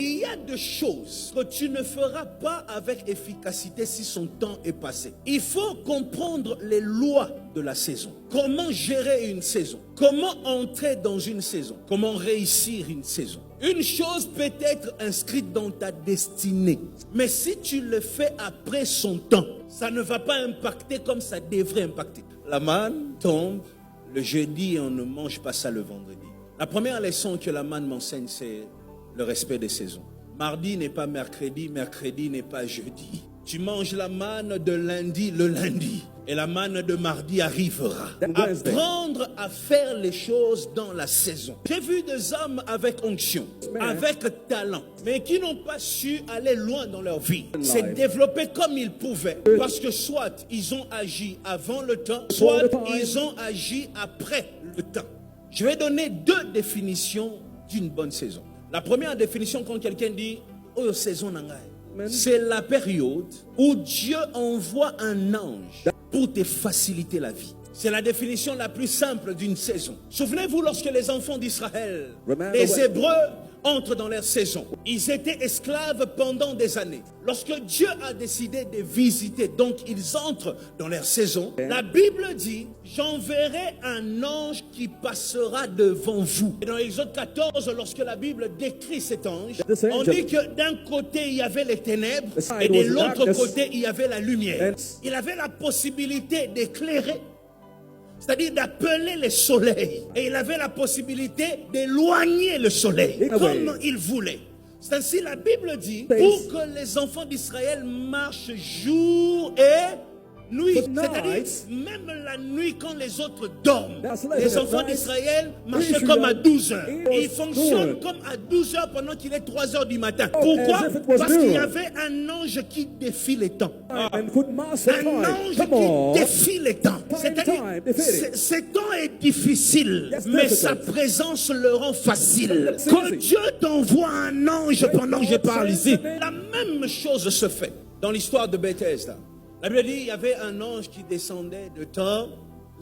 Il y a des choses que tu ne feras pas avec efficacité si son temps est passé. Il faut comprendre les lois de la saison. Comment gérer une saison? Comment entrer dans une saison? Comment réussir une saison? Une chose peut être inscrite dans ta destinée, mais si tu le fais après son temps, ça ne va pas impacter comme ça devrait impacter. La manne tombe le jeudi et on ne mange pas ça le vendredi. La première leçon que la manne m'enseigne, c'est le respect des saisons. Mardi n'est pas mercredi, mercredi n'est pas jeudi. Tu manges la manne de lundi le lundi et la manne de mardi arrivera. Apprendre à faire les choses dans la saison. J'ai vu des hommes avec onction, avec talent, mais qui n'ont pas su aller loin dans leur vie. C'est développer comme ils pouvaient. Parce que soit ils ont agi avant le temps, soit ils ont agi après le temps. Je vais donner deux définitions d'une bonne saison. La première définition, quand quelqu'un dit « Oh, saison nangai », c'est la période où Dieu envoie un ange pour te faciliter la vie. C'est la définition la plus simple d'une saison. Souvenez-vous lorsque les enfants d'Israël, les Hébreux, entrent dans leur saison. Ils étaient esclaves pendant des années. Lorsque Dieu a décidé de visiter, donc ils entrent dans leur saison, la Bible dit, j'enverrai un ange qui passera devant vous. Et dans Exode 14, lorsque la Bible décrit cet ange, on dit que d'un côté il y avait les ténèbres et de l'autre côté il y avait la lumière. Il avait la possibilité d'éclairer, c'est-à-dire d'appeler le soleil. Et il avait la possibilité d'éloigner le soleil comme il voulait. C'est ainsi la Bible dit, pour que les enfants d'Israël marchent jour et nuit. C'est-à-dire même la nuit quand les autres dorment. Les enfants d'Israël marchaient comme à 12 heures. Et ils fonctionnent comme à 12 heures pendant qu'il est 3 heures du matin. Pourquoi? Parce qu'il y avait un ange qui défie les temps. Un ange qui défie les temps. C'est-à-dire, ce temps est difficile, mais sa présence le rend facile. Quand Dieu t'envoie un ange pendant que je parle ici, la même chose se fait dans l'histoire de Bethesda. La Bible dit qu'il y avait un ange qui descendait de temps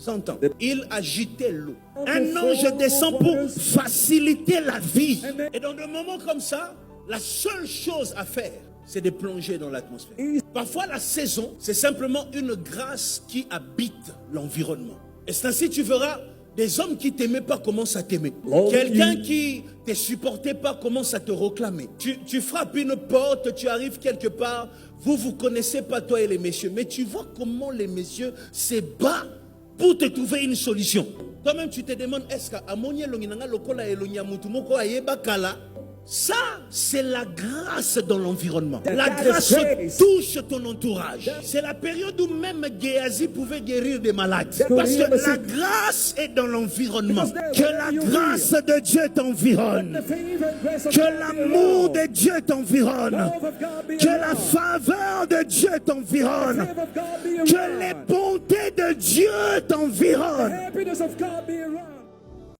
en temps. Il agitait l'eau. Un ange descend pour faciliter la vie. Et dans des moments comme ça, la seule chose à faire, c'est de plonger dans l'atmosphère. Parfois, la saison, c'est simplement une grâce qui habite l'environnement. Et c'est ainsi que tu verras des hommes qui ne t'aimaient pas commencent à t'aimer. Quelqu'un qui ne te supportait pas commence à te réclamer. Tu frappes une porte, tu arrives quelque part, vous ne connaissez pas toi et les messieurs, mais tu vois comment les messieurs se battent pour te trouver une solution. Toi-même, tu te demandes, est-ce qu'à Amonia Longinanga Lokola et Lonyamutumoko Ayeba Kala? Ça, c'est la grâce dans l'environnement. La grâce touche ton entourage. C'est la période où même Géasi pouvait guérir des malades. Parce que la grâce est dans l'environnement. Que la grâce de Dieu t'environne. Que l'amour de Dieu t'environne. Que la faveur de Dieu t'environne. Que les bontés de Dieu t'environnent.